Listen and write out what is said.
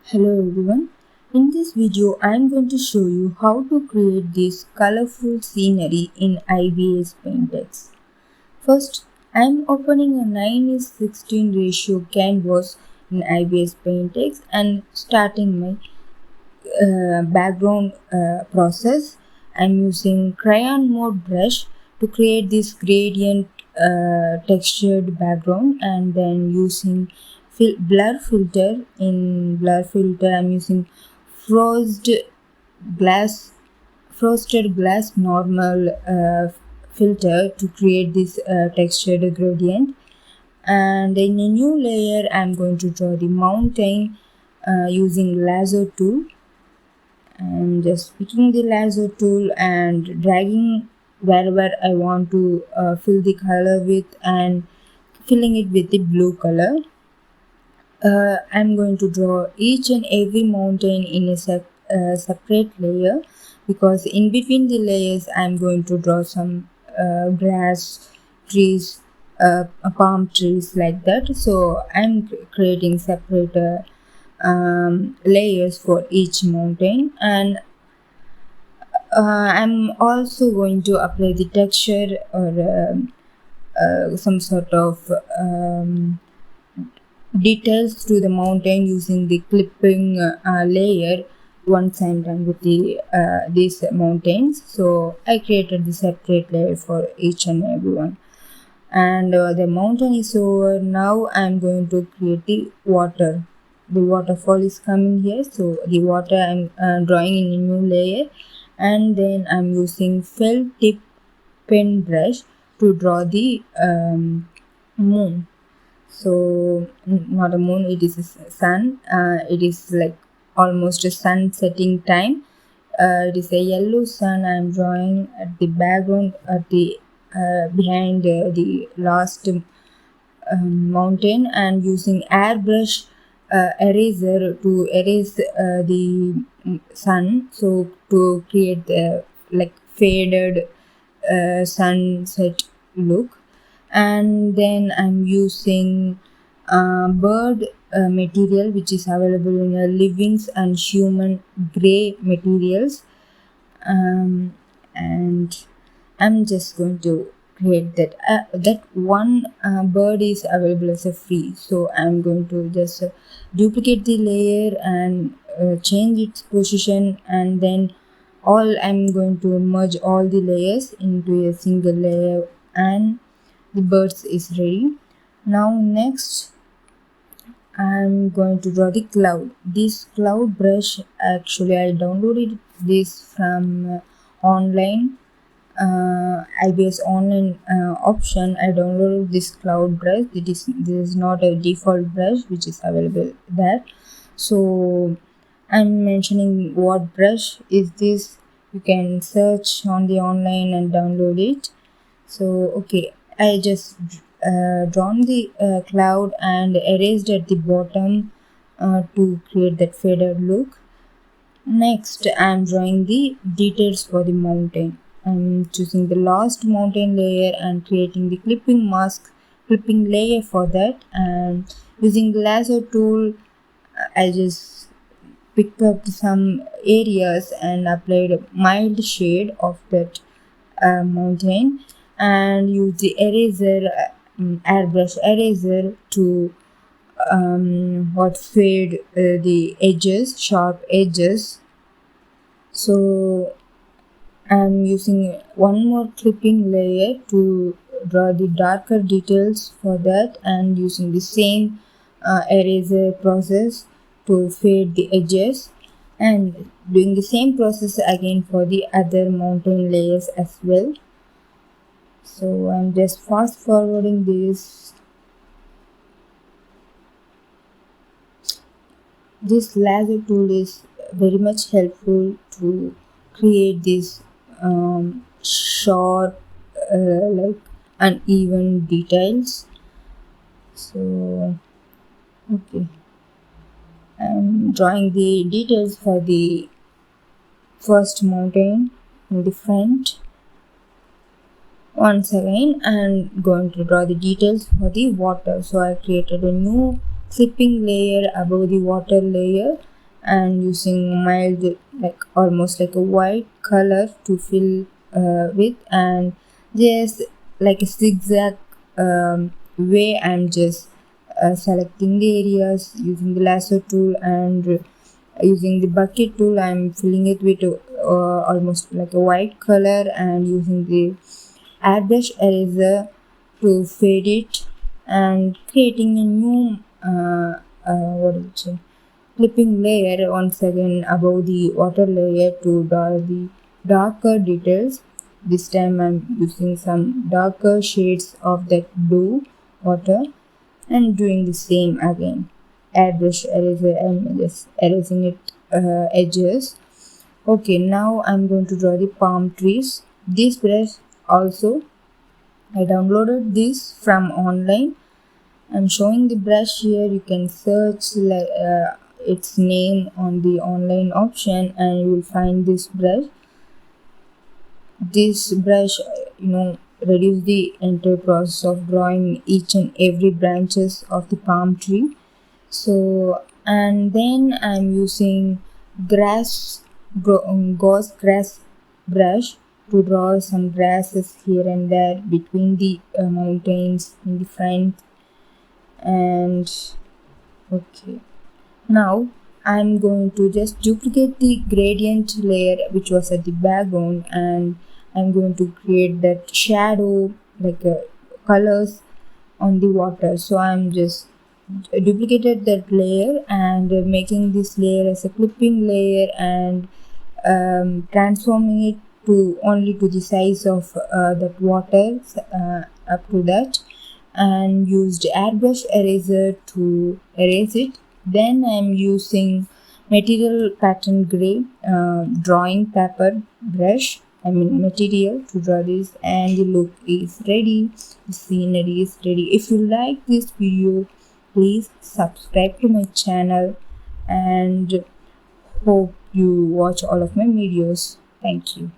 Hello everyone. In this video I am going to show you how to create this colorful scenery in Ibis Paintex. First, I am opening a 9:16 ratio canvas in Ibis Paintex and starting my background process. I am using crayon mode brush to create this gradient textured background, and then using blur filter. In blur filter I'm using frosted glass frosted glass normal filter to create this textured gradient. And in a new layer I'm going to draw the mountain using lasso tool. I'm just picking the lasso tool and dragging wherever I want to fill the color with, and filling it with the blue color. I'm going to draw each and every mountain in a separate layer, because in between the layers I'm going to draw some grass, trees, palm trees, like that. So I'm creating separate layers for each mountain. And I'm also going to apply the texture or some sort of details to the mountain using the clipping layer once I'm done with these mountains. So I created the separate layer for each and every one. And the mountain is over. Now I'm going to create the water. The waterfall is coming here, so the water I'm drawing in a new layer. And then I'm using felt tip pen brush to draw the moon. So not a moon, it is a sun. It is like almost a sun setting time. It is a yellow sun I'm drawing at the background, at the behind the last mountain, and using airbrush eraser to erase the sun, so to create the like faded sunset look. And then I'm using bird material, which is available in livings and human gray materials. And I'm just going to create that one bird is available as a free, so I'm going to just duplicate the layer and change its position, and then I'm going to merge all the layers into a single layer, and the birds is ready. Now next I'm going to draw the cloud. This cloud brush, actually I downloaded this from online Ibis online option. I downloaded this cloud brush. This is not a default brush which is available there. So I'm mentioning what brush is this. You can search on the online and download it. So okay, I just drawn the cloud and erased at the bottom to create that faded look. Next, I'm drawing the details for the mountain. I'm choosing the last mountain layer and creating the clipping layer for that. And using the lasso tool, I just picked up some areas and applied a mild shade of that mountain, and use the eraser, airbrush eraser to fade the edges, sharp edges. So I'm using one more clipping layer to draw the darker details for that, and using the same eraser process to fade the edges, and doing the same process again for the other mountain layers as well. So I'm just fast forwarding this. This lasso tool is very much helpful to create these sharp, like uneven details. So okay, I'm drawing the details for the first mountain in the front. Once again I'm going to draw the details for the water. So I created a new clipping layer above the water layer, and using mild, like almost like a white color to fill with, and just like a zigzag way I'm just selecting the areas using the lasso tool, and using the bucket tool I'm filling it with almost like a white color, and using the airbrush eraser to fade it, and creating a new what is it say, clipping layer once again above the water layer to draw the darker details. This time I'm using some darker shades of that blue water, and doing the same again. Airbrush eraser, I'm just erasing it edges. Okay, now I'm going to draw the palm trees. This brush also I downloaded this from online. I'm showing the brush here. You can search its name on the online option, and you will find this brush. This brush, reduce the entire process of drawing each and every branches of the palm tree. So, and then I'm using gauze grass brush to draw some grasses here and there between the mountains in the front. And okay, now I'm going to just duplicate the gradient layer which was at the background, and I'm going to create that shadow, like colors on the water. So I'm just duplicated that layer, and making this layer as a clipping layer, and transforming it to only to the size of that water, up to that, and used airbrush eraser to erase it. Then I'm using material pattern gray drawing paper brush, material, to draw this, and the look is ready, the scenery is ready. If you like this video, please subscribe to my channel, and hope you watch all of my videos. Thank you.